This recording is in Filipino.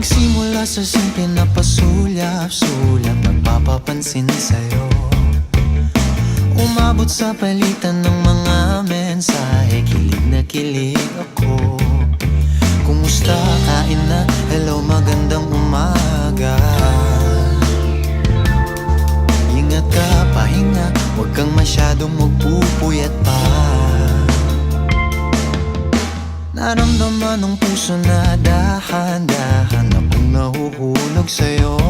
Nagsimula sa simple na pasulyap-sulyap, nagpapapansin sa'yo. Umabot sa palitan ng mga mensahe, kilig na kilig ako. Kumusta, kain na, hello, magandang umaga. Ingat ka, pahinga, huwag kang masyadong magpupuyat pa. Naramdaman ng puso na dahan-dahan akong nahuhulog sa'yo.